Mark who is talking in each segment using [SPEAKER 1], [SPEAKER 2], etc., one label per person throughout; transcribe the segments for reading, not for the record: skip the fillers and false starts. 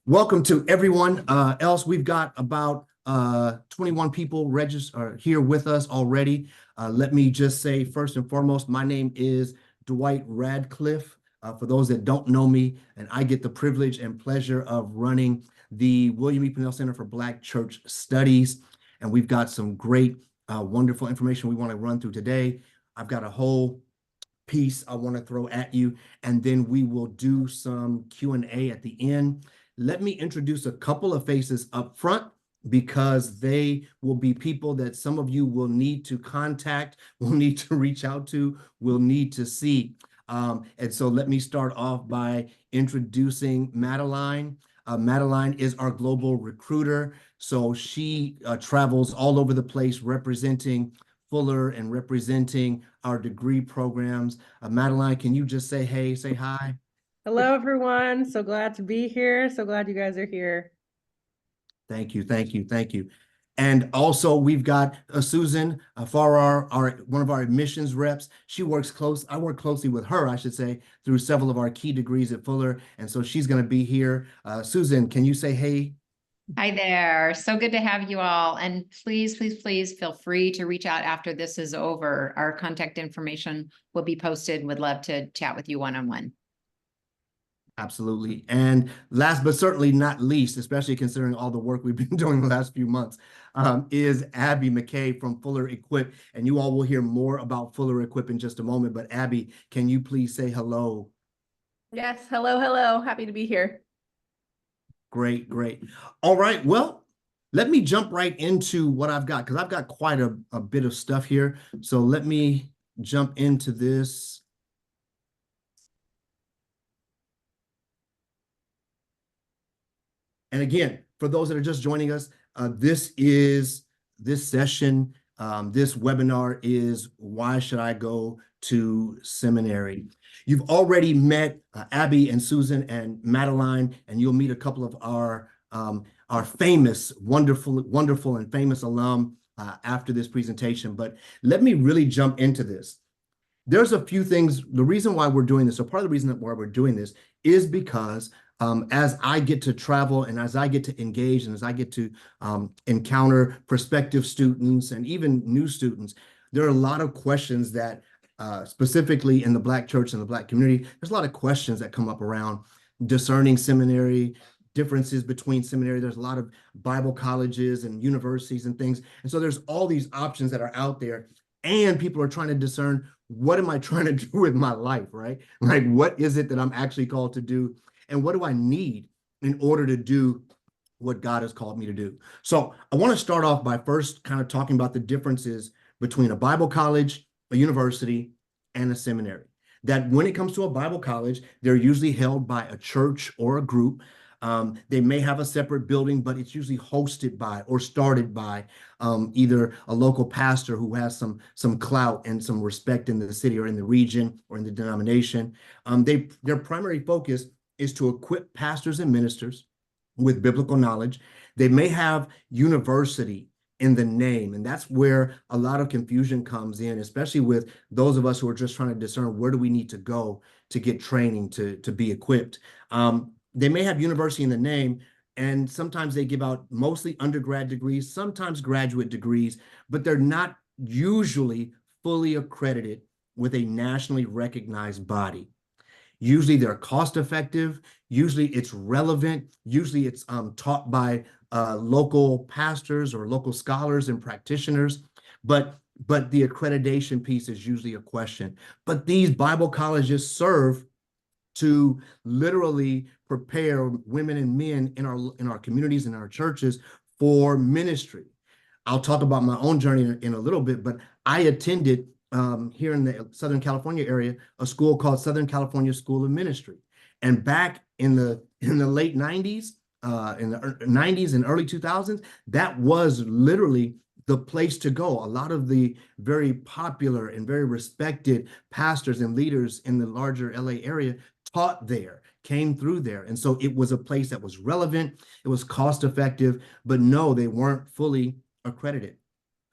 [SPEAKER 1] Welcome to everyone else. We've got about 21 people here with us already. Let me just say first and foremost, my name is Dwight Radcliff. For those that don't know me, and I get the privilege and pleasure of running the William E. Pennell Center for Black Church Studies. And we've got some great, wonderful information we want to run through today. I've got a whole piece I want to throw at you, and then we will do some Q&A at the end. Let me introduce a couple of faces up front because they will be people that some of you will need to contact, will need to reach out to, will need to see. And so let me start off by introducing Madeline. Madeline is our global recruiter. So she travels all over the place representing Fuller and representing our degree programs. Madeline, can you just say hey, say hi?
[SPEAKER 2] Hello, everyone. So glad to be here. So glad you guys are here.
[SPEAKER 1] Thank you, thank you, thank you. And also we've got Susan for our one of our admissions reps. I work closely with her, I should say, through several of our key degrees at Fuller. And so she's going to be here. Susan, can you say hey?
[SPEAKER 3] Hi there. So good to have you all. And please, please, please feel free to reach out after this is over. Our contact information will be posted. Would love to chat with you one-on-one.
[SPEAKER 1] Absolutely. And last but certainly not least, especially considering all the work we've been doing the last few months, is Abby McKay from Fuller Equip. And you all will hear more about Fuller Equip in just a moment. But Abby, can you please say hello?
[SPEAKER 4] Yes. Hello. Hello. Happy to be here.
[SPEAKER 1] Great, great. All right. Well, let me jump right into what I've got because I've got quite a bit of stuff here. So let me jump into this. And again, for those that are just joining us, this session, this webinar is Why Should I Go to Seminary? You've already met Abby and Susan and Madeline, and you'll meet a couple of our famous, wonderful and famous alum after this presentation. But let me really jump into this. There's a few things. The reason why we're doing this, or part of the reason why we're doing this, is because as I get to travel and as I get to engage and as I get to encounter prospective students and even new students, there are a lot of questions that specifically in the Black church and the Black community, there's a lot of questions that come up around discerning seminary, differences between seminary. There's a lot of Bible colleges and universities and things. And so there's all these options that are out there, and people are trying to discern, what am I trying to do with my life, right? Like, what is it that I'm actually called to do? And what do I need in order to do what God has called me to do? So I want to start off by first kind of talking about the differences between a Bible college, a university, and a seminary. That when it comes to a Bible college, they're usually held by a church or a group. They may have a separate building, but it's usually hosted by or started by either a local pastor who has some clout and some respect in the city or in the region or in the denomination. Their primary focus is to equip pastors and ministers with biblical knowledge. They may have university in the name, and that's where a lot of confusion comes in, especially with those of us who are just trying to discern where do we need to go to get training to be equipped. They may have university in the name, and sometimes they give out mostly undergrad degrees, sometimes graduate degrees, but they're not usually fully accredited with a nationally recognized body. Usually they're cost effective. Usually it's relevant. Usually it's taught by local pastors or local scholars and practitioners. But the accreditation piece is usually a question. But these Bible colleges serve to literally prepare women and men in our communities and our churches for ministry. I'll talk about my own journey in a little bit, but I attended here in the Southern California area, a school called Southern California School of Ministry. And back in the late 90s, in the 90s and early 2000s, that was literally the place to go. A lot of the very popular and very respected pastors and leaders in the larger LA area taught there, came through there. And so it was a place that was relevant, it was cost effective, but no, they weren't fully accredited.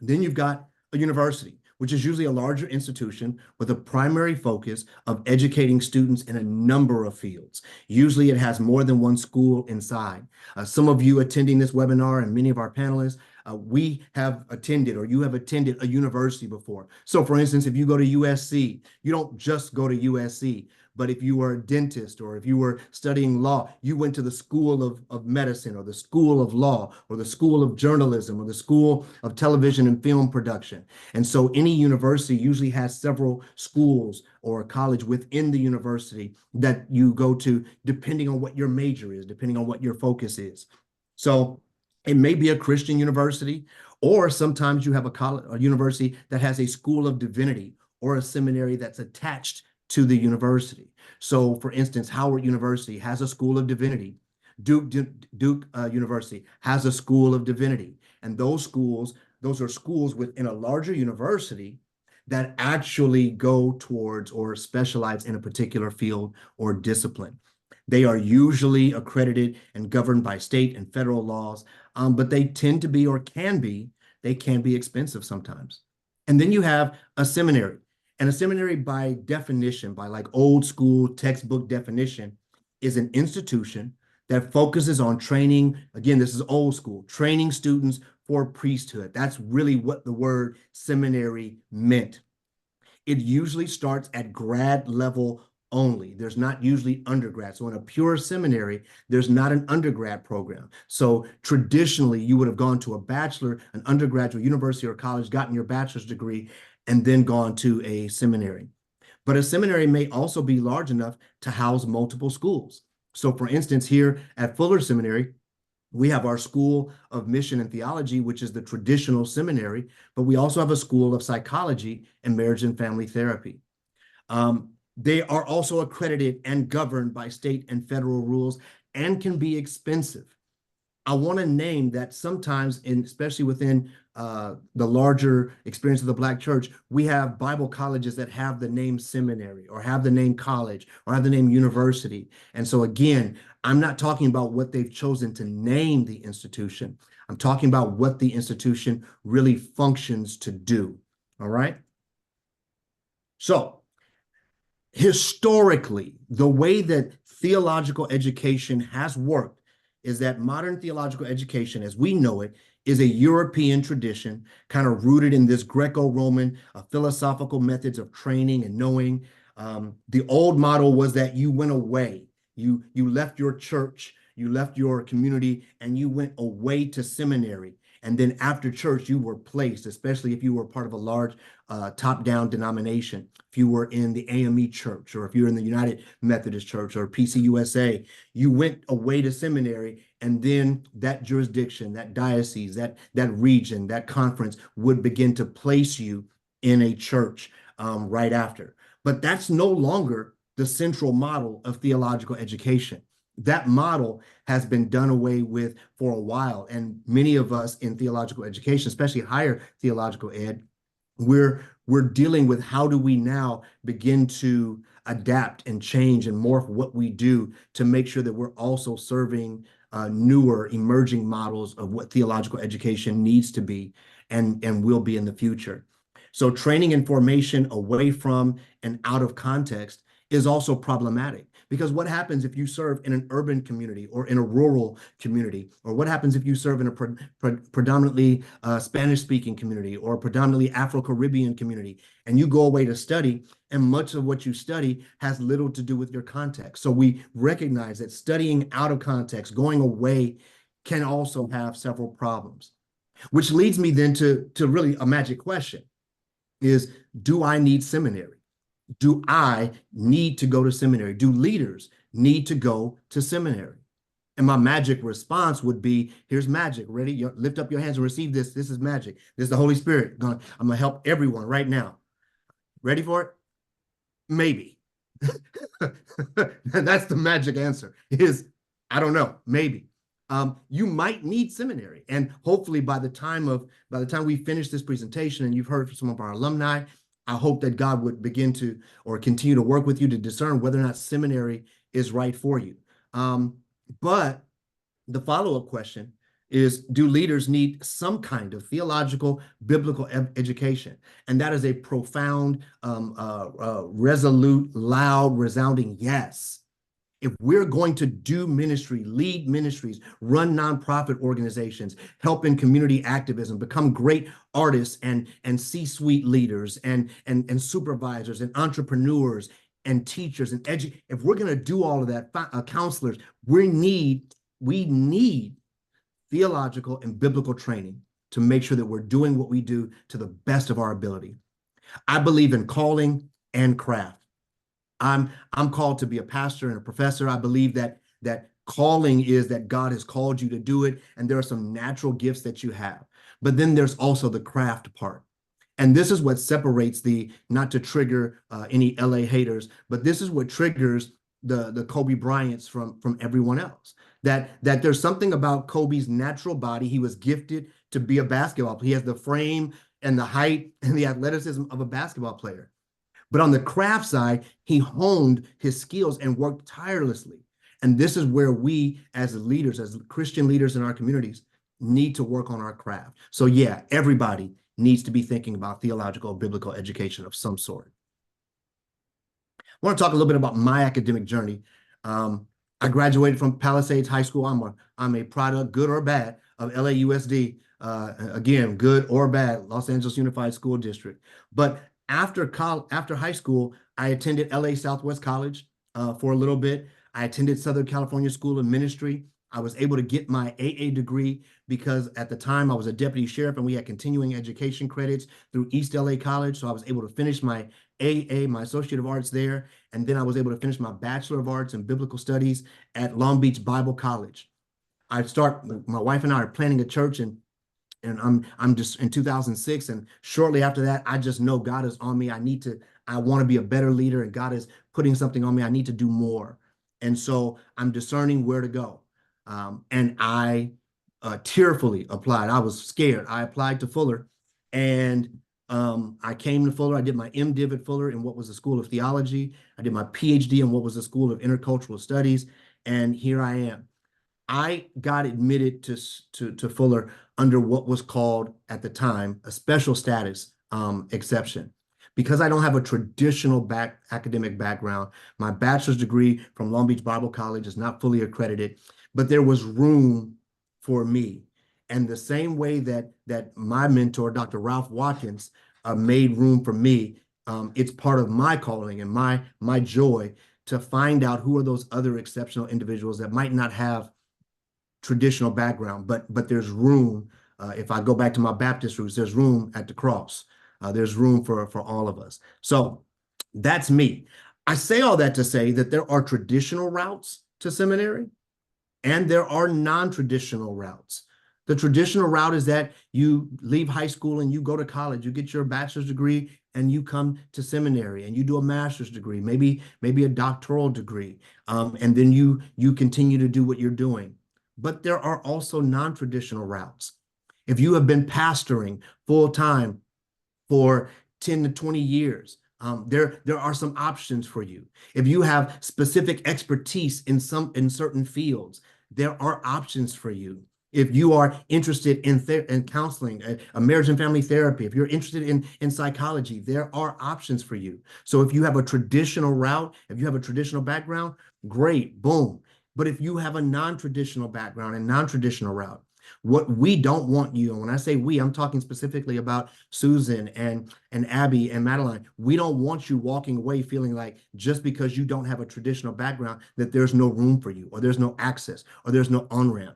[SPEAKER 1] Then you've got a university, which is usually a larger institution with a primary focus of educating students in a number of fields. Usually it has more than one school inside. Some of you attending this webinar and many of our panelists, we have attended or you have attended a university before. So for instance, if you go to USC, you don't just go to USC. But if you were a dentist or if you were studying law, you went to the School of Medicine or the School of Law or the School of Journalism or the School of Television and Film Production. And so any university usually has several schools or a college within the university that you go to depending on what your major is, depending on what your focus is. So it may be a Christian university, or sometimes you have a university that has a school of divinity or a seminary that's attached to the university. So for instance, Howard University has a school of divinity. Duke University has a school of divinity. And those are schools within a larger university that actually go towards or specialize in a particular field or discipline. They are usually accredited and governed by state and federal laws, but they tend to be or they can be expensive sometimes. And then you have a seminary. And a seminary, by definition, by like old school textbook definition, is an institution that focuses on training. Again, this is old school, training students for priesthood. That's really what the word seminary meant. It usually starts at grad level only. There's not usually undergrad. So in a pure seminary, there's not an undergrad program. So traditionally, you would have gone to a bachelor, an undergraduate university or college, gotten your bachelor's degree, and then gone to a seminary. But a seminary may also be large enough to house multiple schools. So for instance, here at Fuller Seminary, we have our School of Mission and Theology, which is the traditional seminary, but we also have a School of Psychology and Marriage and Family Therapy. They are also accredited and governed by state and federal rules and can be expensive. I want to name that sometimes, especially within the larger experience of the Black church, we have Bible colleges that have the name seminary or have the name college or have the name university. And so again, I'm not talking about what they've chosen to name the institution. I'm talking about what the institution really functions to do. All right. So historically, the way that theological education has worked is that modern theological education, as we know it, is a European tradition, kind of rooted in this Greco-Roman philosophical methods of training and knowing. The old model was that you went away, you left your church, you left your community, and you went away to seminary. And then after church, you were placed, especially if you were part of a large top-down denomination. If you were in the AME church, or if you're in the United Methodist Church or PCUSA, you went away to seminary, and then that jurisdiction, that diocese, that region, that conference would begin to place you in a church right after. But that's no longer the central model of theological education. That model has been done away with for a while. And many of us in theological education, especially higher theological ed, we're dealing with how do we now begin to adapt and change and morph what we do to make sure that we're also serving newer emerging models of what theological education needs to be and will be in the future. So training and formation away from and out of context is also problematic, because what happens if you serve in an urban community or in a rural community, or what happens if you serve in a predominantly Spanish-speaking community or predominantly Afro-Caribbean community, and you go away to study, and much of what you study has little to do with your context. So we recognize that studying out of context, going away, can also have several problems, which leads me then to really a magic question is, do I need seminary? Do I need to go to seminary? Do leaders need to go to seminary? And my magic response would be, here's magic. Ready? Lift up your hands and receive this. This is magic. This is the Holy Spirit. I'm going to help everyone right now. Ready for it? Maybe. That's the magic answer is, I don't know, maybe. You might need seminary. And hopefully by the time we finish this presentation and you've heard from some of our alumni, I hope that God would begin to or continue to work with you to discern whether or not seminary is right for you. But the follow-up question is, do leaders need some kind of theological, biblical education? And that is a profound, resolute, loud, resounding yes. If we're going to do ministry, lead ministries, run nonprofit organizations, help in community activism, become great artists and C-suite leaders and supervisors and entrepreneurs and teachers and if we're going to do all of that, counselors, we need theological and biblical training to make sure that we're doing what we do to the best of our ability. I believe in calling and craft. I'm called to be a pastor and a professor. I believe that calling is that God has called you to do it, and there are some natural gifts that you have. But then there's also the craft part. And this is what separates not to trigger any LA haters, but this is what triggers the Kobe Bryants from everyone else. That there's something about Kobe's natural body. He was gifted to be a basketball player. He has the frame and the height and the athleticism of a basketball player. But on the craft side, he honed his skills and worked tirelessly. And this is where we as leaders, as Christian leaders in our communities, need to work on our craft. So yeah, everybody needs to be thinking about theological, biblical education of some sort. I want to talk a little bit about my academic journey. I graduated from Palisades High School. I'm a product, good or bad, of LAUSD. Again, good or bad, Los Angeles Unified School District. But after high school, I attended LA Southwest College for a little bit. I attended Southern California School of Ministry. I was able to get my AA degree because at the time I was a deputy sheriff and we had continuing education credits through East LA College. So I was able to finish my AA, my Associate of Arts there. And then I was able to finish my Bachelor of Arts in Biblical Studies at Long Beach Bible College. My wife and I are planning a church and I'm just in 2006, and shortly after that, I just know God is on me. I want to be a better leader, and God is putting something on me. I need to do more. And so I'm discerning where to go. And I tearfully applied. I was scared. I applied to Fuller, and I came to Fuller. I did my MDiv at Fuller in what was the School of Theology. I did my PhD in what was the School of Intercultural Studies, and here I am. I got admitted to Fuller under what was called at the time a special status exception. Because I don't have a traditional academic background, my bachelor's degree from Long Beach Bible College is not fully accredited, but there was room for me. And the same way that my mentor, Dr. Ralph Watkins, made room for me, it's part of my calling and my joy to find out who are those other exceptional individuals that might not have traditional background, but there's room. If I go back to my Baptist roots, there's room at the cross. There's room for all of us. So that's me. I say all that to say that there are traditional routes to seminary and there are non-traditional routes. The traditional route is that you leave high school and you go to college, you get your bachelor's degree and you come to seminary and you do a master's degree, maybe a doctoral degree, and then you continue to do what you're doing. But there are also non-traditional routes. If you have been pastoring full-time for 10 to 20 years, there are some options for you. If you have specific expertise in certain fields, there are options for you. If you are interested in counseling, a marriage and family therapy, if you're interested in psychology, there are options for you. So if you have a traditional route, if you have a traditional background, great, boom. But if you have a non-traditional background and non-traditional route, what we don't want you, and when I say we, I'm talking specifically about Susan and Abby and Madeline, we don't want you walking away feeling like just because you don't have a traditional background that there's no room for you, or there's no access, or there's no on-ramp.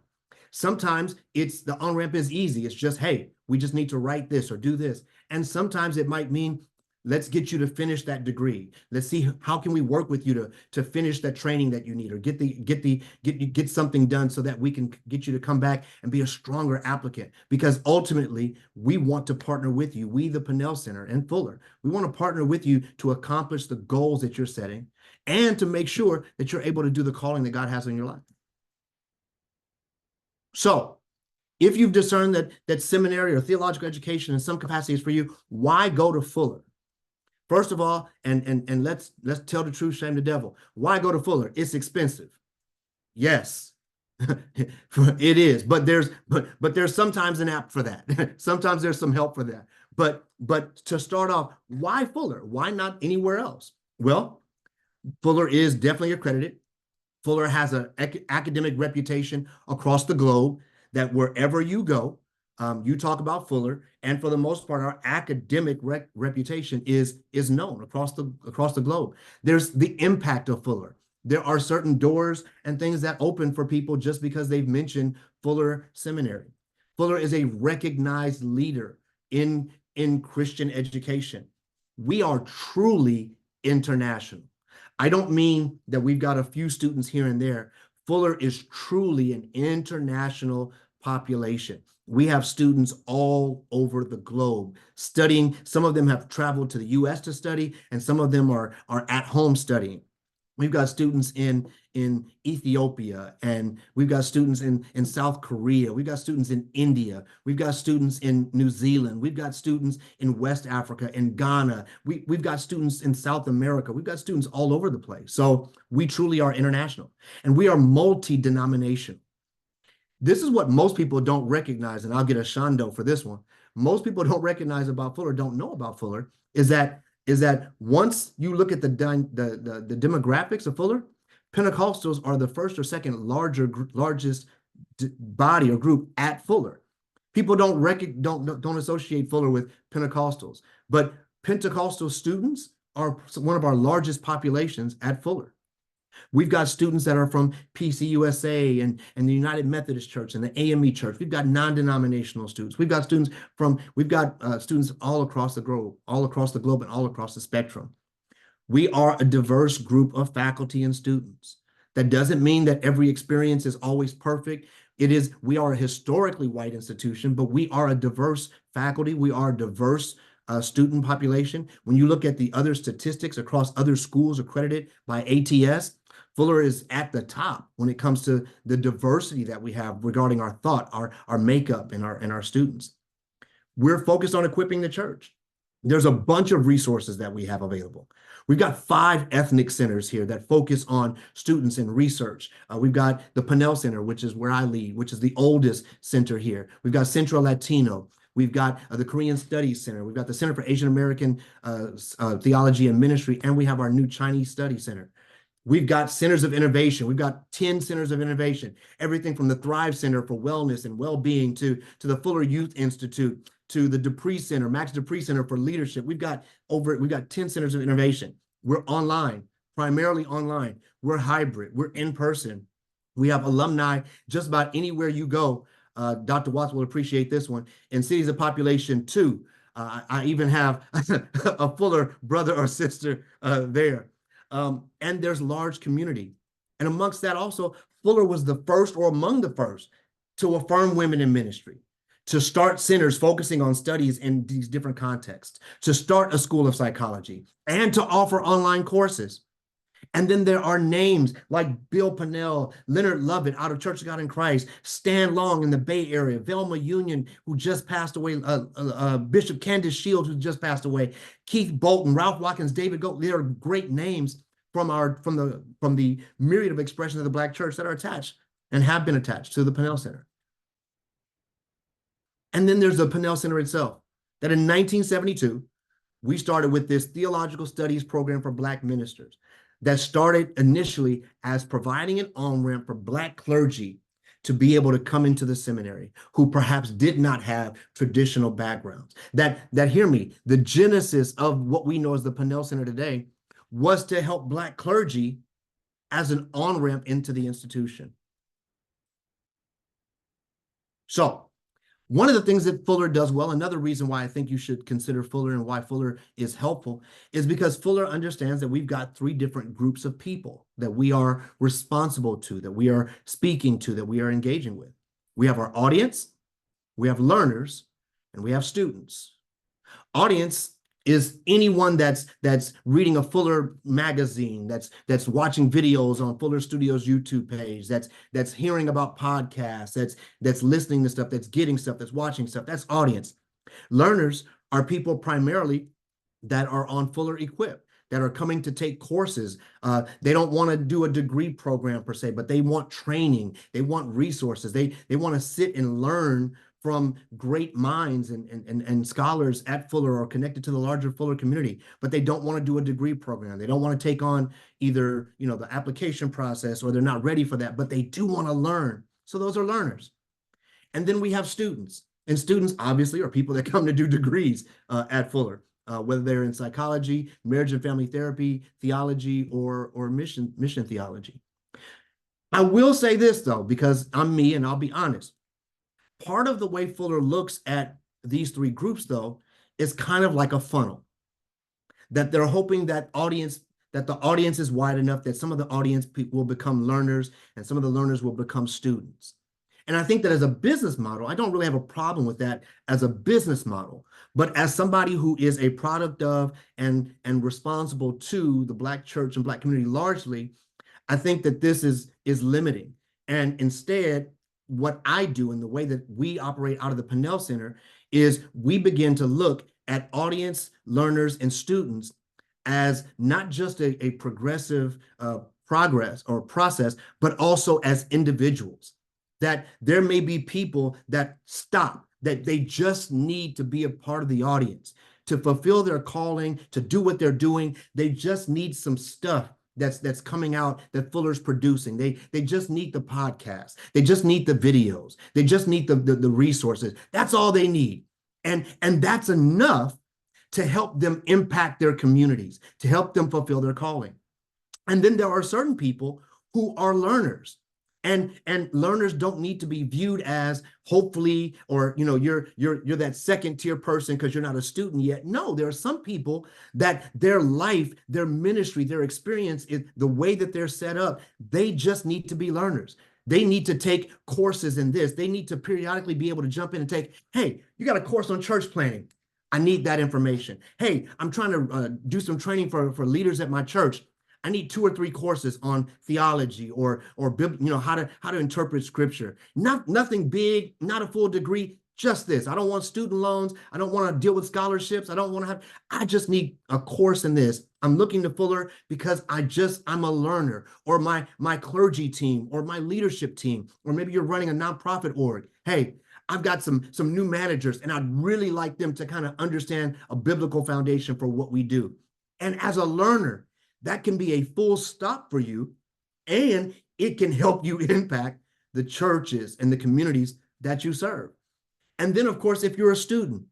[SPEAKER 1] Sometimes the on-ramp is easy. It's just, hey, we just need to write this or do this. And sometimes it might mean, let's get you to finish that degree. Let's see how can we work with you to finish that training that you need, or get something done so that we can get you to come back and be a stronger applicant. Because ultimately, we want to partner with you. We, the Pinnell Center and Fuller, we want to partner with you to accomplish the goals that you're setting and to make sure that you're able to do the calling that God has in your life. So if you've discerned that seminary or theological education in some capacity is for you, why go to Fuller? First of all, and let's tell the truth, shame the devil. Why go to Fuller? It's expensive. Yes. It is, but there's sometimes an app for that. Sometimes there's some help for that. But to start off, why Fuller? Why not anywhere else? Well, Fuller is definitely accredited. Fuller has an academic reputation across the globe that wherever you go, you talk about Fuller, and for the most part, our academic reputation is known across the globe. There's the impact of Fuller. There are certain doors and things that open for people just because they've mentioned Fuller Seminary. Fuller is a recognized leader in Christian education. We are truly international. I don't mean that we've got a few students here and there. Fuller is truly an international population. We have students all over the globe studying. Some of them have traveled to the US to study, and some of them are at home studying. We've got students in Ethiopia, and we've got students in South Korea. We've got students in India. We've got students in New Zealand. We've got students in West Africa and Ghana. We've got students in South America. We've got students all over the place. So we truly are international, and we are multi-denominational. This is what most people don't recognize, and I'll get a shondo for this one. Most people don't recognize about Fuller, don't know about Fuller, is that once you look at the demographics of Fuller, Pentecostals are the first or second largest body or group at Fuller. People don't associate Fuller with Pentecostals, but Pentecostal students are one of our largest populations at Fuller. We've got students that are from PCUSA and the United Methodist Church and the AME Church. We've got non-denominational students. We've got students all across the globe, and all across the spectrum. We are a diverse group of faculty and students. That doesn't mean that every experience is always perfect. We are a historically white institution, but we are a diverse faculty. We are a diverse student population. When you look at the other statistics across other schools accredited by ATS, Fuller is at the top when it comes to the diversity that we have regarding our thought, our makeup, and our students. We're focused on equipping the church. There's a bunch of resources that we have available. We've got 5 ethnic centers here that focus on students and research. We've got the Pinnell Center, which is where I lead, which is the oldest center here. We've got Central Latino. We've got the Korean Studies Center. We've got the Center for Asian American Theology and Ministry, and we have our new Chinese Studies Center. We've got centers of innovation. We've got 10 centers of innovation, everything from the Thrive Center for Wellness and Well-Being to the Fuller Youth Institute, to the Dupree Center, Max Dupree Center for Leadership. We've got 10 centers of innovation. We're online, primarily online. We're hybrid. We're in person. We have alumni just about anywhere you go. Dr. Watts will appreciate this one. In cities of population 2, I even have a Fuller brother or sister there. And there's large community. And amongst that also, Fuller was the first or among the first to affirm women in ministry, to start centers focusing on studies in these different contexts, to start a school of psychology, and to offer online courses. And then there are names like Bill Pinnell, Leonard Lovett out of Church of God in Christ, Stan Long in the Bay Area, Velma Union, who just passed away, Bishop Candace Shields, who just passed away, Keith Bolton, Ralph Watkins, David Goat. They are great names from the myriad of expressions of the Black church that are attached and have been attached to the Pinnell Center. And then there's the Pinnell Center itself, that in 1972, we started with this theological studies program for Black ministers that started initially as providing an on-ramp for Black clergy to be able to come into the seminary who perhaps did not have traditional backgrounds. That hear me, the genesis of what we know as the Pinnell Center today was to help Black clergy as an on-ramp into the institution. So one of the things that Fuller does well, another reason why I think you should consider Fuller and why Fuller is helpful, is because Fuller understands that we've got 3 different groups of people that we are responsible to, that we are speaking to, that we are engaging with. We have our audience, we have learners, and we have students. Audience is anyone that's reading a Fuller magazine, that's watching videos on Fuller Studios YouTube page, that's hearing about podcasts, that's listening to stuff, that's getting stuff, that's watching stuff. That's audience. Learners are people primarily that are on Fuller Equip, that are coming to take courses. They don't want to do a degree program per se, but they want training. They want resources. They want to sit and learn from great minds and scholars at Fuller or connected to the larger Fuller community, but they don't want to do a degree program. They don't want to take on either, the application process, or they're not ready for that, but they do want to learn. So those are learners. And then we have students, and students obviously are people that come to do degrees at Fuller, whether they're in psychology, marriage and family therapy, theology, or mission theology. I will say this though, because I'm me and I'll be honest. Part of the way Fuller looks at these three groups, though, is kind of like a funnel, that they're hoping that the audience is wide enough that some of the audience will become learners and some of the learners will become students. And I think that as a business model, I don't really have a problem with that as a business model, but as somebody who is a product of and responsible to the Black church and Black community largely, I think that this is limiting. And instead, what I do and the way that we operate out of the Pennell Center is we begin to look at audience, learners, and students as not just a progressive progress or process, but also as individuals. That there may be people that stop, that they just need to be a part of the audience, to fulfill their calling, to do what they're doing. They just need some stuff that's coming out that Fuller's producing. They just need the podcast. They just need the videos. They just need the resources. That's all they need. And that's enough to help them impact their communities, to help them fulfill their calling. And then there are certain people who are learners. And learners don't need to be viewed as hopefully, or you're that second tier person because you're not a student yet. No, there are some people that their life, their ministry, their experience, is the way that they're set up. They just need to be learners. They need to take courses in this. They need to periodically be able to jump in and take, hey, you got a course on church planning. I need that information. Hey, I'm trying to do some training for leaders at my church. I need 2 or 3 courses on theology or how to interpret scripture. Nothing big, not a full degree, just this. I don't want student loans. I don't want to deal with scholarships. I just need a course in this. I'm looking to Fuller because I'm a learner, or my clergy team or my leadership team, or maybe you're running a nonprofit org. Hey, I've got some new managers and I'd really like them to kind of understand a biblical foundation for what we do. And as a learner, that can be a full stop for you, and it can help you impact the churches and the communities that you serve. And then, of course, if you're a student,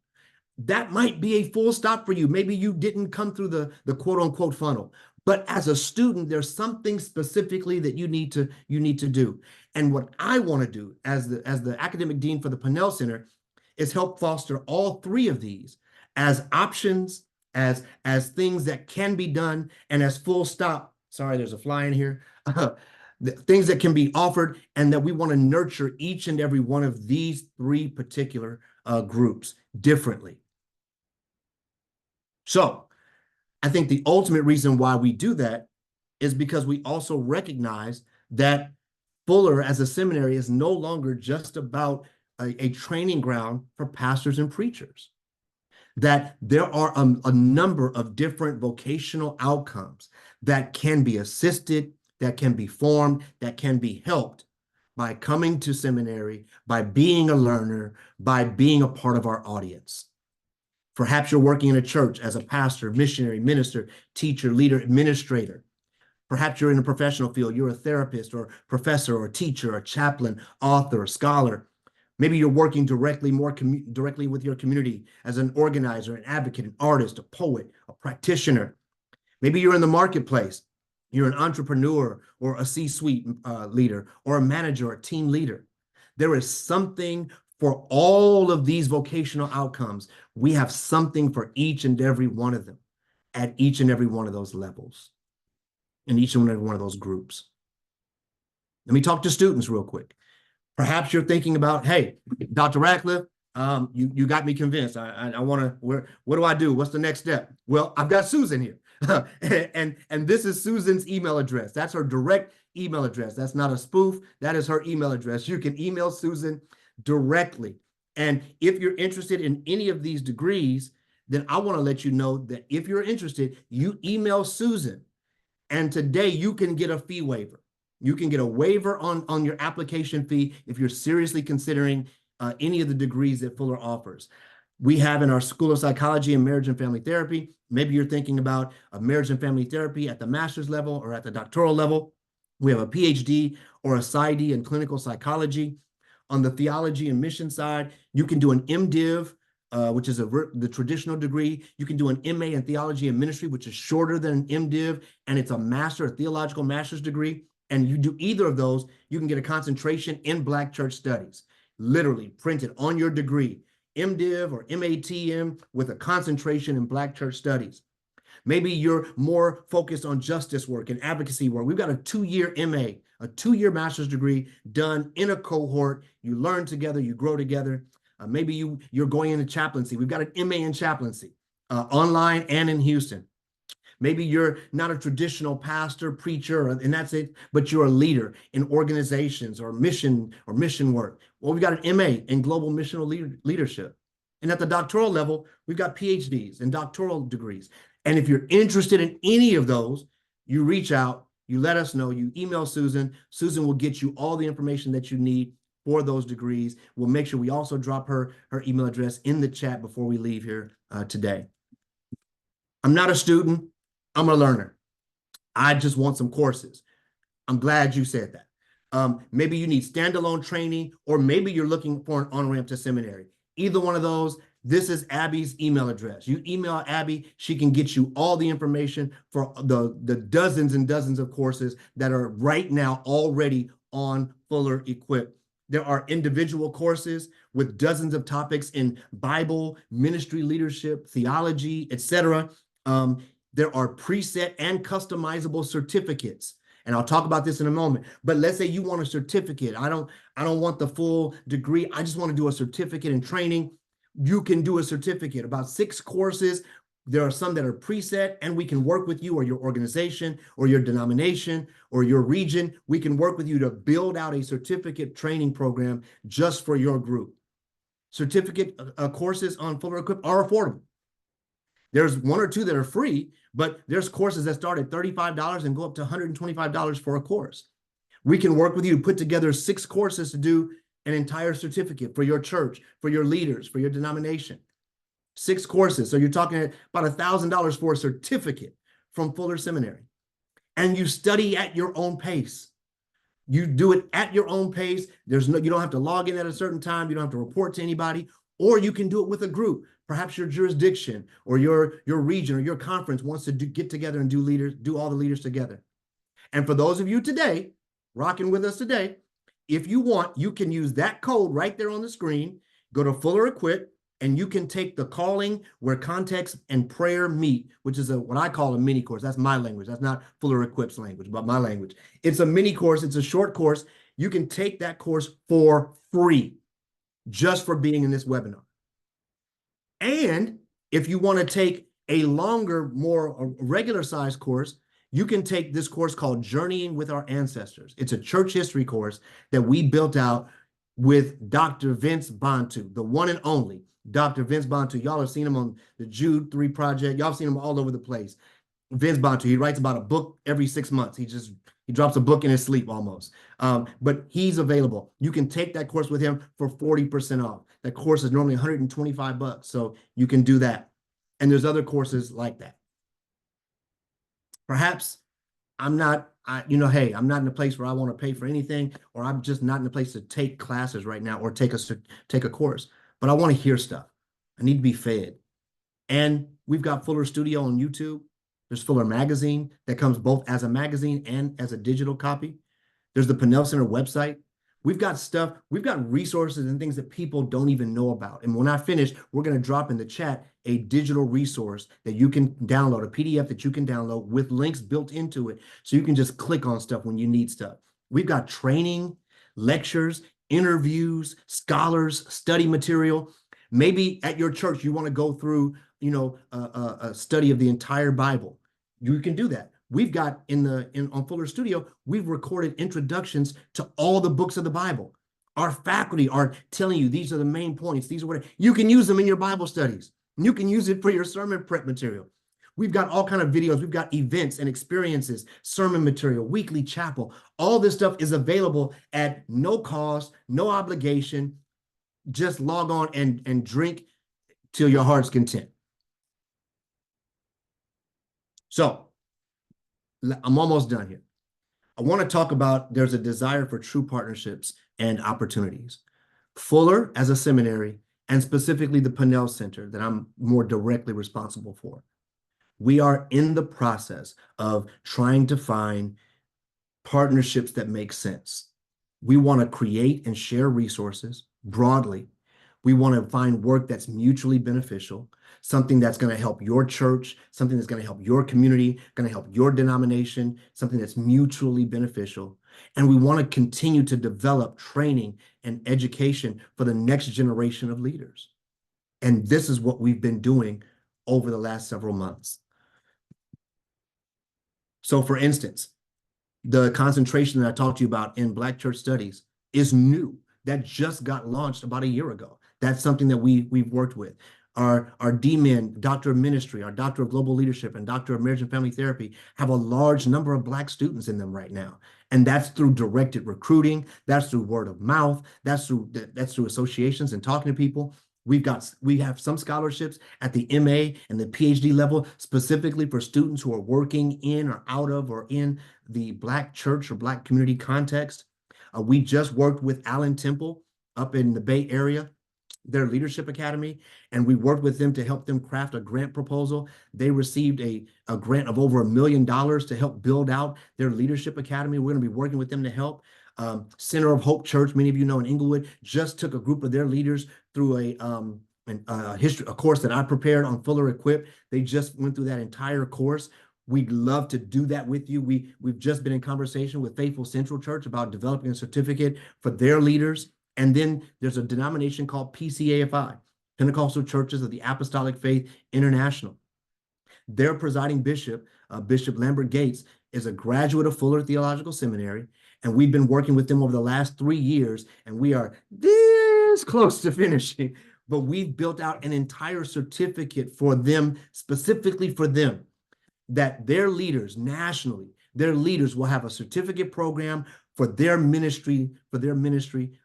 [SPEAKER 1] that might be a full stop for you. Maybe you didn't come through the quote unquote funnel, but as a student, there's something specifically that you need to do. And what I want to do as the academic dean for the Pennell Center is help foster all 3 of these as options, as things that can be done, and as full stop. Sorry, there's a fly in here. Things that can be offered, and that we want to nurture each and every one of these 3 particular groups differently. So I think the ultimate reason why we do that is because we also recognize that Fuller as a seminary is no longer just about a training ground for pastors and preachers. That there are a number of different vocational outcomes that can be assisted, that can be formed, that can be helped by coming to seminary, by being a learner, by being a part of our audience. Perhaps you're working in a church as a pastor, missionary, minister, teacher, leader, administrator. Perhaps you're in a professional field. You're a therapist or professor or teacher or chaplain, author, scholar. Maybe you're working directly with your community as an organizer, an advocate, an artist, a poet, a practitioner. Maybe you're in the marketplace. You're an entrepreneur or a C-suite leader or a manager or a team leader. There is something for all of these vocational outcomes. We have something for each and every one of them at each and every one of those levels, in each and every one of those groups. Let me talk to students real quick. Perhaps you're thinking about, hey, Dr. Radcliff, you got me convinced. I want to, what do I do? What's the next step? Well, I've got Susan here. and this is Susan's email address. That's her direct email address. That's not a spoof. That is her email address. You can email Susan directly. And if you're interested in any of these degrees, then I want to let you know that if you're interested, you email Susan, and today you can get a fee waiver. You can get a waiver on your application fee if you're seriously considering any of the degrees that Fuller offers. We have in our School of Psychology and Marriage and Family Therapy, maybe you're thinking about a marriage and family therapy at the master's level or at the doctoral level. We have a PhD or a PsyD in clinical psychology. On the theology and mission side, you can do an MDiv, which is the traditional degree. You can do an MA in theology and ministry, which is shorter than an MDiv, and it's a theological master's degree. And you do either of those, you can get a concentration in Black church studies, literally printed on your degree, MDiv or MATM with a concentration in Black church studies. Maybe you're more focused on justice work and advocacy work. We've got a 2-year MA, a 2-year master's degree done in a cohort. You learn together, you grow together. Maybe you're going into chaplaincy. We've got an MA in chaplaincy, online and in Houston. Maybe you're not a traditional pastor, preacher, and that's it, but you're a leader in organizations or mission work. Well, we've got an MA in global missional leadership. And at the doctoral level, we've got PhDs and doctoral degrees. And if you're interested in any of those, you reach out, you let us know, you email Susan. Susan will get you all the information that you need for those degrees. We'll make sure we also drop her email address in the chat before we leave here today. I'm not a student. I'm a learner. I just want some courses. I'm glad you said that. Maybe you need standalone training, or maybe you're looking for an on-ramp to seminary. Either one of those, this is Abby's email address. You email Abby, she can get you all the information for the dozens and dozens of courses that are right now already on Fuller Equip. There are individual courses with dozens of topics in Bible, ministry leadership, theology, etc. There are preset and customizable certificates. And I'll talk about this in a moment. But let's say you want a certificate. I don't want the full degree. I just want to do a certificate in training. You can do a certificate, about 6 courses. There are some that are preset, and we can work with you or your organization or your denomination or your region. We can work with you to build out a certificate training program just for your group. Certificate courses on Fuller Equip are affordable. There's 1 or 2 that are free, but there's courses that start at $35 and go up to $125 for a course. We can work with you to put together 6 courses to do an entire certificate for your church, for your leaders, for your denomination. 6 courses. So you're talking about $1,000 for a certificate from Fuller Seminary. And you study at your own pace. You do it at your own pace. You don't have to log in at a certain time. You don't have to report to anybody, or you can do it with a group. Perhaps your jurisdiction or your region or your conference wants to get together and do all the leaders together. And for those of you today, rocking with us today, if you want, you can use that code right there on the screen, go to Fuller Equip, and you can take the calling where context and prayer meet, which is what I call a mini course. That's my language. That's not Fuller Equip's language, but my language. It's a mini course. It's a short course. You can take that course for free just for being in this webinar. And if you want to take a longer, more regular size course, you can take this course called Journeying with Our Ancestors. It's a church history course that we built out with Dr. Vince Bantu, the one and only Dr. Vince Bantu. Y'all have seen him on the Jude 3 Project. Y'all have seen him all over the place. Vince Bantu, he writes about a book every 6 months. He drops a book in his sleep almost. But he's available. You can take that course with him for 40% off. That course is normally $125, so you can do that. And there's other courses like that. Perhaps I'm not in a place where I want to pay for anything, or I'm just not in a place to take classes right now or take a course, but I want to hear stuff. I need to be fed. And we've got Fuller Studio on YouTube. There's Fuller Magazine that comes both as a magazine and as a digital copy. There's the Pinnell Center website. We've got stuff, we've got resources and things that people don't even know about. And when I finish, we're going to drop in the chat a digital resource that you can download, a PDF that you can download with links built into it. So you can just click on stuff when you need stuff. We've got training, lectures, interviews, scholars, study material. Maybe at your church, you want to go through, a study of the entire Bible. You can do that. We've got on Fuller Studio, we've recorded introductions to all the books of the Bible. Our faculty are telling you these are the main points. These are what you can use them in your Bible studies. You can use it for your sermon prep material. We've got all kind of videos. We've got events and experiences, sermon material, weekly chapel. All this stuff is available at no cost, no obligation. Just log on and drink till your heart's content. So I'm almost done here. I want to talk about there's a desire for true partnerships and opportunities. Fuller as a seminary, and specifically the Pinnell Center that I'm more directly responsible for. We are in the process of trying to find partnerships that make sense. We want to create and share resources broadly. We want to find work that's mutually beneficial, something that's going to help your church, something that's going to help your community, going to help your denomination, something that's mutually beneficial. And we want to continue to develop training and education for the next generation of leaders. And this is what we've been doing over the last several months. So for instance, the concentration that I talked to you about in Black Church Studies is new. That just got launched about a year ago. That's something that we've worked with. Our D-Min, Doctor of Ministry, our Doctor of Global Leadership, and Doctor of Marriage and Family Therapy have a large number of Black students in them right now. And that's through directed recruiting. That's through word of mouth. That's through associations and talking to people. We have some scholarships at the MA and the PhD level, specifically for students who are working in or out of or in the Black church or Black community context. We just worked with Allen Temple up in the Bay Area, their Leadership Academy, and we worked with them to help them craft a grant proposal. They received a grant of over $1 million to help build out their Leadership Academy. We're going to be working with them to help. Center of Hope Church, many of you know in Inglewood, just took a group of their leaders through a course that I prepared on Fuller Equip. They just went through that entire course. We'd love to do that with you. We've just been in conversation with Faithful Central Church about developing a certificate for their leaders. And then there's a denomination called PCAFI, Pentecostal Churches of the Apostolic Faith International. Their presiding bishop, Bishop Lambert Gates, is a graduate of Fuller Theological Seminary. And we've been working with them over the last 3 years, and we are this close to finishing. But we've built out an entire certificate for them, specifically for them, that their leaders nationally, their leaders will have a certificate program for their ministry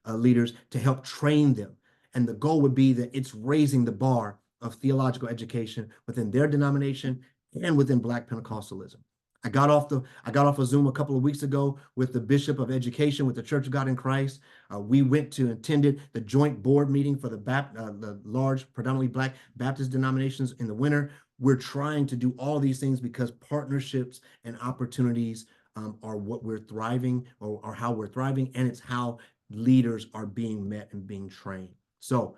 [SPEAKER 1] leaders to help train them. And the goal would be that it's raising the bar of theological education within their denomination and within Black Pentecostalism. I got off a Zoom a couple of weeks ago with the Bishop of Education with the Church of God in Christ. We went to attended the joint board meeting for the large, predominantly Black Baptist denominations in the winter. We're trying to do all these things because partnerships and opportunities are what we're thriving or how we're thriving, and it's how leaders are being met and being trained. So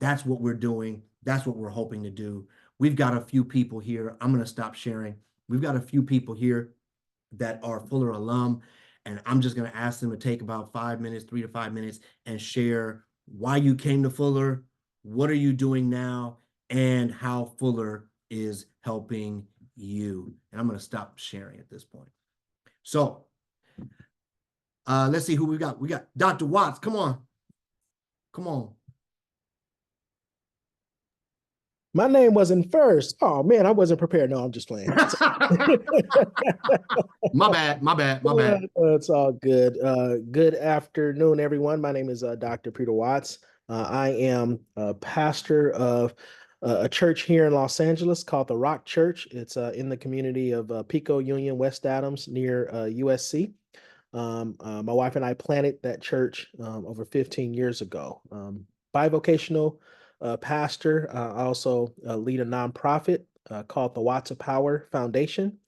[SPEAKER 1] that's what we're doing. That's what we're hoping to do. We've got a few people here. I'm going to stop sharing. We've got a few people here that are Fuller alum, and I'm just going to ask them to take about 5 minutes, 3 to 5 minutes, and share why you came to Fuller, what are you doing now, and how Fuller is helping you. And I'm going to stop sharing at this point. So let's see who we got. We got Dr. Watts. Come on. Come on.
[SPEAKER 5] My name wasn't first. Oh man, I wasn't prepared. No, I'm just playing.
[SPEAKER 1] My bad.
[SPEAKER 5] It's all good. Good afternoon, everyone. My name is Dr. Peter Watts. I am a pastor of a church here in Los Angeles called the Rock Church. It's in the community of Pico Union, West Adams, near USC. My wife and I planted that church over 15 years ago. Bivocational pastor. I also lead a nonprofit called the Watts of Power Foundation.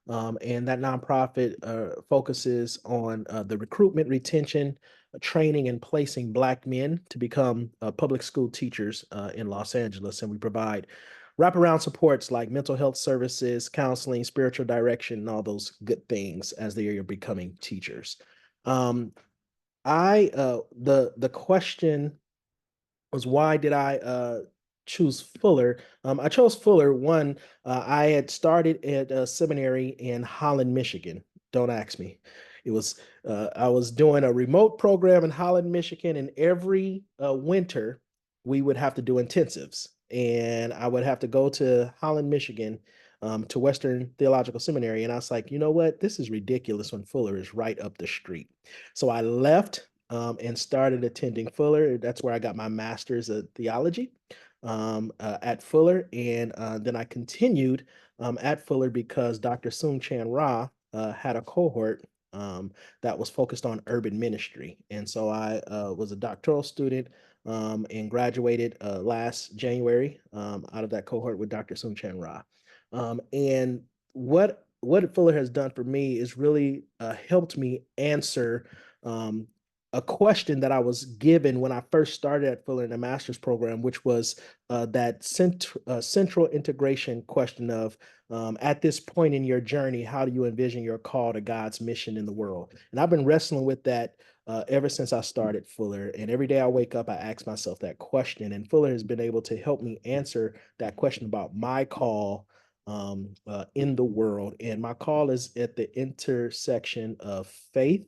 [SPEAKER 5] And that nonprofit focuses on the recruitment, retention, training, and placing Black men to become public school teachers in Los Angeles. And we provide wraparound supports like mental health services, counseling, spiritual direction, and all those good things as they are becoming teachers. The question was, why did I choose Fuller? I chose Fuller. One, I had started at a seminary in Holland, Michigan. Don't ask me. It was I was doing a remote program in Holland, Michigan, and every winter we would have to do intensives. and I would have to go to Holland, Michigan, to Western Theological Seminary. And I was like, you know what? This is ridiculous when Fuller is right up the street. So I left and started attending Fuller. That's where I got my master's of theology at Fuller. And then I continued at Fuller because Dr. Soong Chan Ra had a cohort that was focused on urban ministry. And so I was a doctoral student and graduated last January out of that cohort with Dr. Soong Chan Ra. And what Fuller has done for me is really helped me answer a question that I was given when I first started at Fuller in the master's program, which was that central integration question of at this point in your journey, how do you envision your call to God's mission in the world? And I've been wrestling with that ever since I started Fuller. And every day I wake up, I ask myself that question. And Fuller has been able to help me answer that question about my call in the world. And my call is at the intersection of faith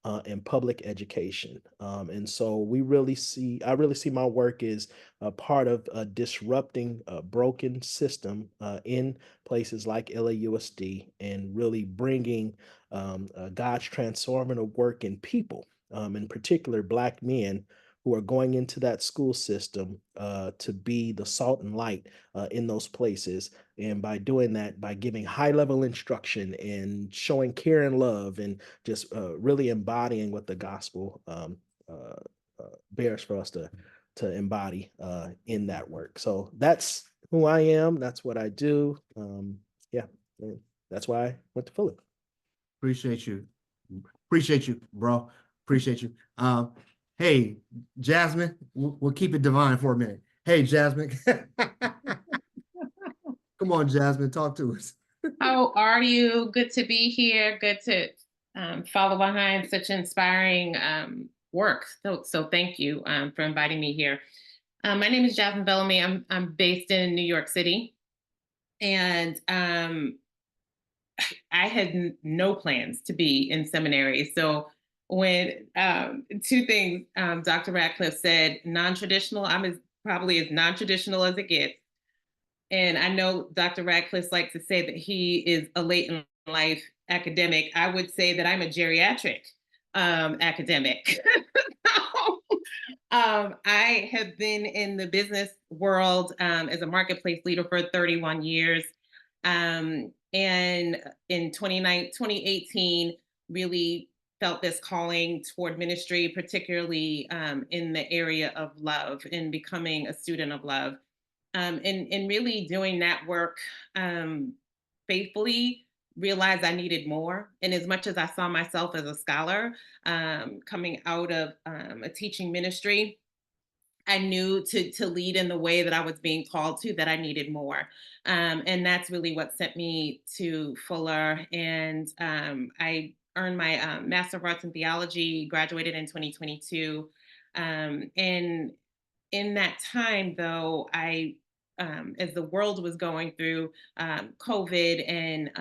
[SPEAKER 5] and public education. And so I really see my work as a part of disrupting a broken system in places like LAUSD and really bringing God's transformative work in people, in particular Black men who are going into that school system to be the salt and light in those places. And by doing that, by giving high level instruction and showing care and love and just really embodying what the gospel bears for us to embody in that work. So that's who I am. That's what I do. Yeah, and that's why I went to Fuller.
[SPEAKER 1] Appreciate you. Appreciate you, bro. Appreciate you. Hey, Jasmine, we'll keep it divine for a minute. Hey, Jasmine. Come on, Jasmine, talk to us.
[SPEAKER 6] How are you? Good to be here. Good to follow behind such inspiring work. So thank you for inviting me here. My name is Jasmine Bellamy. I'm based in New York City, and I had no plans to be in seminary. So when two things, Dr. Radcliff said, non-traditional. I'm probably as non-traditional as it gets. And I know Dr. Radcliffe likes to say that he is a late in life academic. I would say that I'm a geriatric academic. I have been in the business world as a marketplace leader for 31 years. And in 2018, really felt this calling toward ministry, particularly in the area of love and becoming a student of love. And really doing that work faithfully, realized I needed more. And as much as I saw myself as a scholar coming out of a teaching ministry, I knew to lead in the way that I was being called to, that I needed more. And that's really what sent me to Fuller. And I earned my Master of Arts in Theology, graduated in 2022. And in that time, though, as the world was going through COVID and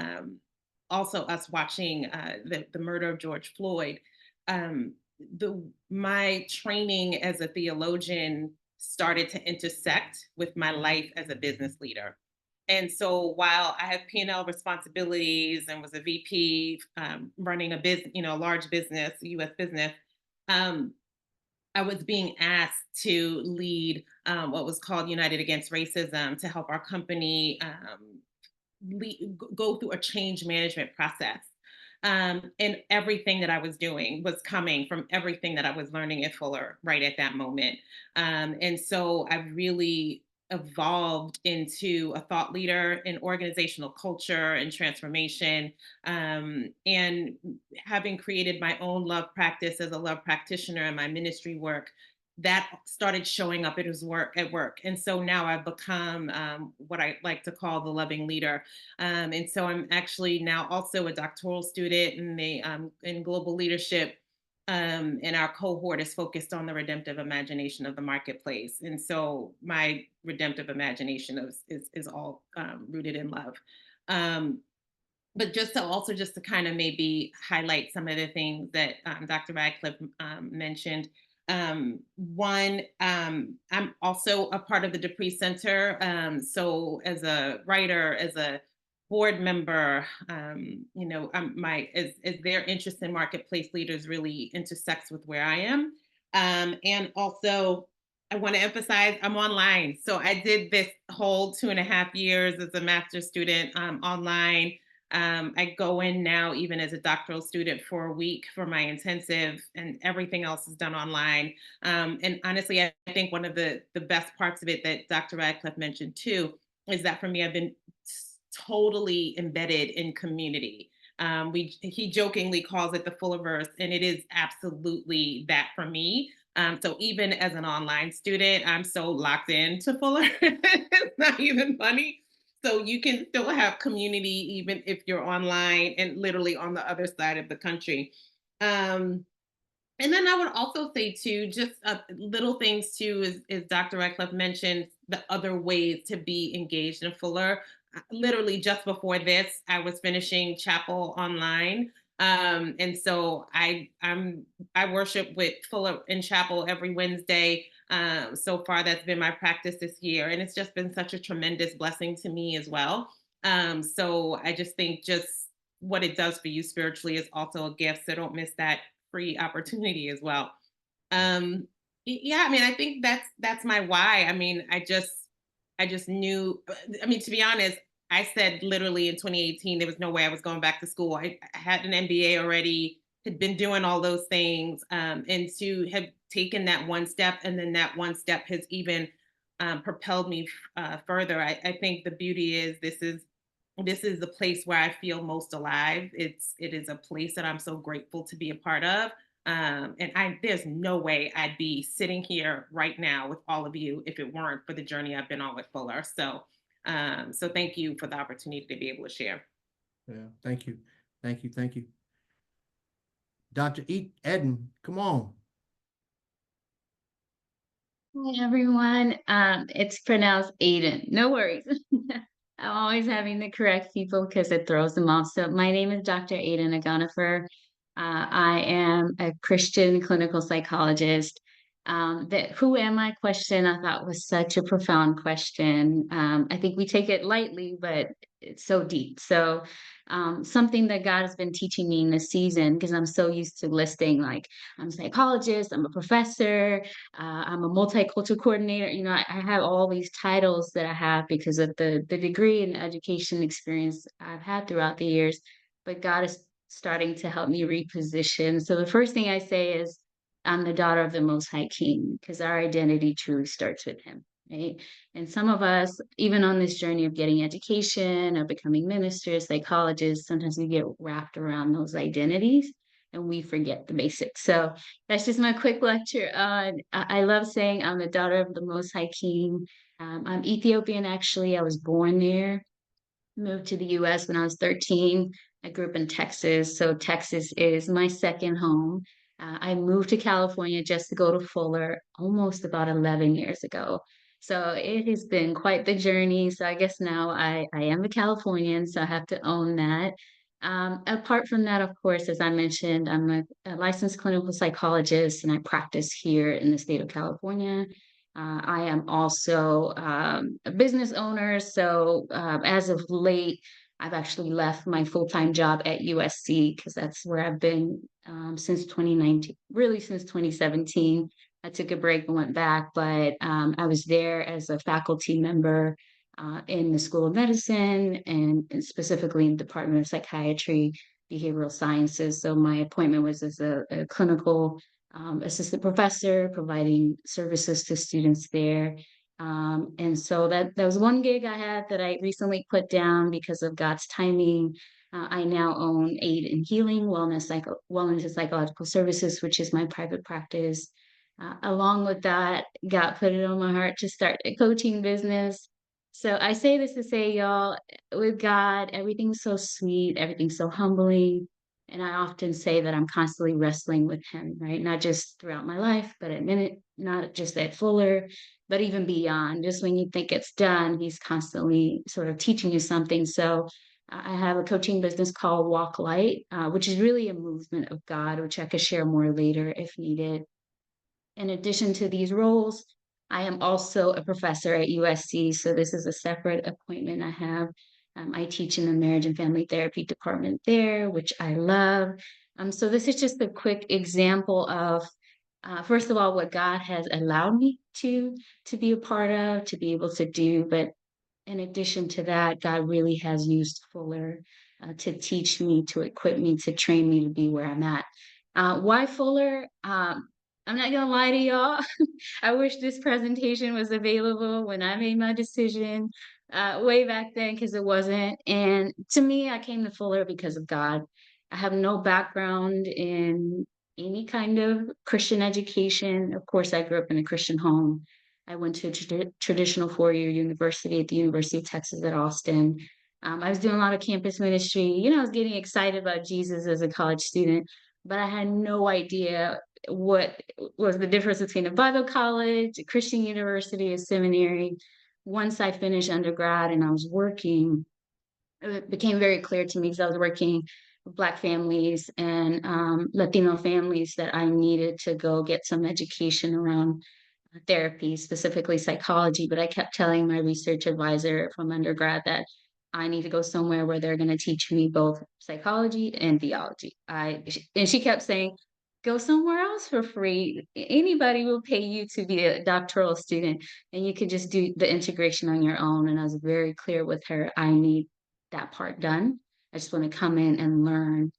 [SPEAKER 6] also us watching the murder of George Floyd, my training as a theologian started to intersect with my life as a business leader. And so while I have P&L responsibilities and was a VP running a business, a large business, U.S. business, I was being asked to lead what was called United Against Racism, to help our company go through a change management process. And everything that I was doing was coming from everything that I was learning at Fuller right at that moment. And so I really evolved into a thought leader in organizational culture and transformation. And having created my own love practice as a love practitioner in my ministry work, that started showing up at work. And so now I've become what I like to call the loving leader. And so I'm actually now also a doctoral student in global leadership. And our cohort is focused on the redemptive imagination of the marketplace. And so my redemptive imagination is all rooted in love. But just to kind of maybe highlight some of the things that Dr. Radcliff mentioned, One, I'm also a part of the Dupree Center. So as a writer, as a board member, as their interest in marketplace leaders really intersects with where I am. And also, I want to emphasize I'm online. So I did this whole 2.5 years as a master's student online. I go in now, even as a doctoral student, for a week for my intensive, and everything else is done online. And honestly, I think one of the best parts of it that Dr. Radcliffe mentioned too is that for me, I've been totally embedded in community. He jokingly calls it the Fullerverse, and it is absolutely that for me. So even as an online student, I'm so locked into Fuller. It's not even funny. So you can still have community even if you're online and literally on the other side of the country. Um, and then I would also say too, just little things too, is Dr. Radcliffe mentioned the other ways to be engaged in Fuller. Literally just before this, I was finishing chapel online. And so I worship with Fuller in chapel every Wednesday. So far, that's been my practice this year. And it's just been such a tremendous blessing to me as well. So I just think just what it does for you spiritually is also a gift. So don't miss that free opportunity as well. Yeah, I mean, I think that's my why. I mean, I just knew. I mean, to be honest, I said literally in 2018 there was no way I was going back to school. I had an MBA already, had been doing all those things, and to have taken that one step, and then that one step has even propelled me further. I think the beauty is this is the place where I feel most alive. It is a place that I'm so grateful to be a part of. And there's no way I'd be sitting here right now with all of you if it weren't for the journey I've been on with Fuller. So thank you for the opportunity to be able to share.
[SPEAKER 1] Yeah, thank you. Thank you. Thank you. Dr. Eden, come on.
[SPEAKER 7] Hi everyone. It's pronounced Aiden. No worries. I'm always having to correct people because it throws them off. So my name is Dr. Aiden Agonifer. I am a Christian clinical psychologist. That who am I question I thought was such a profound question. I think we take it lightly, but it's so deep. So something that God has been teaching me in this season, because I'm so used to listing like I'm a psychologist, I'm a professor, I'm a multicultural coordinator. I have all these titles that I have because of the degree and education experience I've had throughout the years. But God is starting to help me reposition. So the first thing I say is, I'm the daughter of the Most High King, because our identity truly starts with Him, right? And some of us, even on this journey of getting education, of becoming ministers, psychologists, sometimes we get wrapped around those identities and we forget the basics. So that's just my quick lecture on. I love saying I'm the daughter of the Most High King. I'm Ethiopian, actually. I was born there, moved to the US when I was 13. I grew up in Texas, so Texas is my second home. I moved to California just to go to Fuller almost about 11 years ago. So it has been quite the journey. So I guess now I am a Californian, so I have to own that. Apart from that, of course, as I mentioned, I'm a licensed clinical psychologist and I practice here in the state of California. I am also a business owner. So as of late, I've actually left my full-time job at USC because that's where I've been since 2019, really since 2017. I took a break and went back, but I was there as a faculty member in the School of Medicine and specifically in the Department of Psychiatry, Behavioral Sciences. So my appointment was as a clinical assistant professor, providing services to students there. And so that was one gig I had that I recently put down because of God's timing. I now own Aid in Healing, Wellness and Psychological Services, which is my private practice. Along with that, God put it on my heart to start a coaching business. So I say this to say, y'all, with God, everything's so sweet, everything's so humbling. And I often say that I'm constantly wrestling with Him, right? Not just throughout my life, but at minute, not just at Fuller, but even beyond. Just when you think it's done, He's constantly sort of teaching you something. So I have a coaching business called Walk Light, which is really a movement of God, which I could share more later if needed. In addition to these roles, I am also a professor at USC, so this is a separate appointment I have. I teach in the marriage and family therapy department there, which I love. So this is just a quick example of, first of all, what God has allowed me to be a part of, to be able to do. But in addition to that, God really has used Fuller to teach me, to equip me, to train me to be where I'm at. Why Fuller? I'm not gonna lie to y'all. I wish this presentation was available when I made my decision way back then, because it wasn't. And to me, I came to Fuller because of God. I have no background in any kind of Christian education. Of course, I grew up in a Christian home. I went to a traditional four-year university at the University of Texas at Austin. I was doing a lot of campus ministry. You know, I was getting excited about Jesus as a college student, but I had no idea what was the difference between a Bible college, a Christian university, a seminary. Once I finished undergrad and I was working, it became very clear to me, because I was working with Black families and Latino families, that I needed to go get some education around therapy, specifically psychology. But I kept telling my research advisor from undergrad that I need to go somewhere where they're going to teach me both psychology and theology. And she kept saying, go somewhere else for free. Anybody will pay you to be a doctoral student, and you could just do the integration on your own. And I was very clear with her, I need that part done. I just want to come in and learn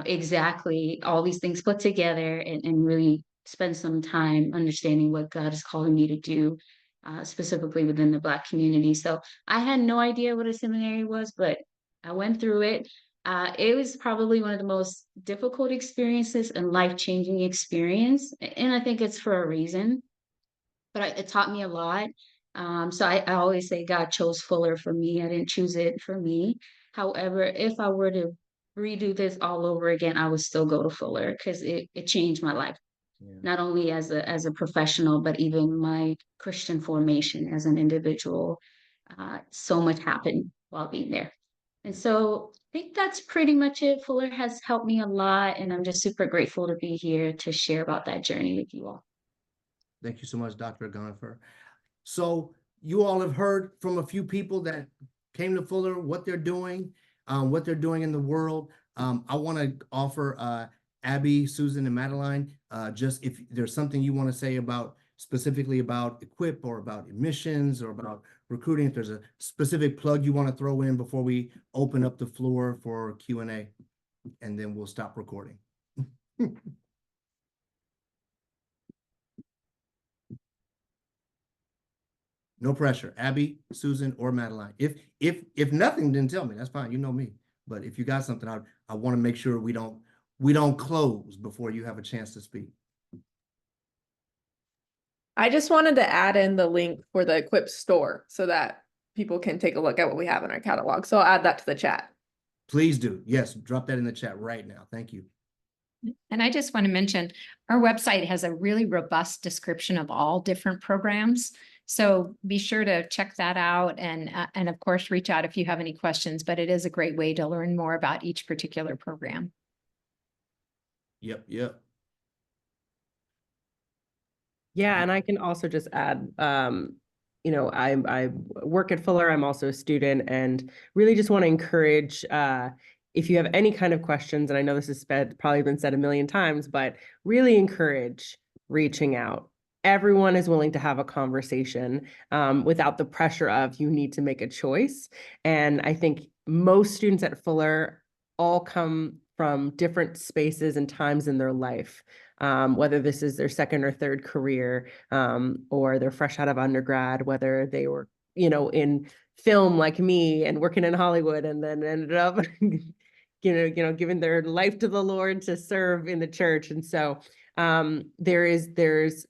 [SPEAKER 7] exactly all these things put together, and really spend some time understanding what God is calling me to do, specifically within the Black community. So I had no idea what a seminary was, but I went through it. It was probably one of the most difficult experiences and life-changing experience. And I think it's for a reason, but it taught me a lot. So I always say God chose Fuller for me. I didn't choose it for me. However, if I were to redo this all over again, I would still go to Fuller, because it changed my life.
[SPEAKER 1] Yeah.
[SPEAKER 7] Not only as a professional, but even my Christian formation as an individual. So much happened while being there. And so I think that's pretty much it. Fuller has helped me a lot, and I'm just super grateful to be here to share about that journey with you all.
[SPEAKER 1] Thank you so much, Dr. Agonifer. So you all have heard from a few people that came to Fuller, what they're doing in the world. I want to offer Abby, Susan, and Madeline, just if there's something you want to say about specifically about Equip or about admissions or about recruiting, if there's a specific plug you want to throw in before we open up the floor for Q&A, and then we'll stop recording. No pressure. Abby, Susan, or Madeline. If nothing, then tell me. That's fine. You know me. But if you got something, I want to make sure we don't close before you have a chance to speak.
[SPEAKER 4] I just wanted to add in the link for the Equip store so that people can take a look at what we have in our catalog. So I'll add that to the chat.
[SPEAKER 1] Please do. Yes, drop that in the chat right now. Thank you.
[SPEAKER 3] And I just want to mention, our website has a really robust description of all different programs. So be sure to check that out, and of course, reach out if you have any questions, but it is a great way to learn more about each particular program.
[SPEAKER 1] Yep.
[SPEAKER 2] Yeah, and I can also just add, you know, I work at Fuller. I'm also a student, and really just want to encourage, if you have any kind of questions, and I know this has probably been said a million times, but really encourage reaching out. Everyone is willing to have a conversation without the pressure of you need to make a choice. And I think most students at Fuller all come from different spaces and times in their life, whether this is their second or third career, or they're fresh out of undergrad, whether they were, you know, in film like me and working in Hollywood and then ended up, you know, giving their life to the Lord to serve in the church. And so there's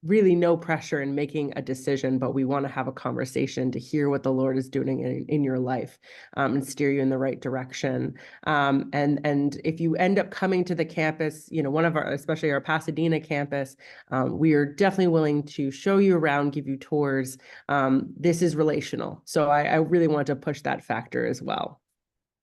[SPEAKER 2] really no pressure in making a decision, but we want to have a conversation to hear what the Lord is doing in your life, and steer you in the right direction. And if you end up coming to the campus, you know, one of our, especially our Pasadena campus, we are definitely willing to show you around, give you tours. This is relational. So I really want to push that factor as well.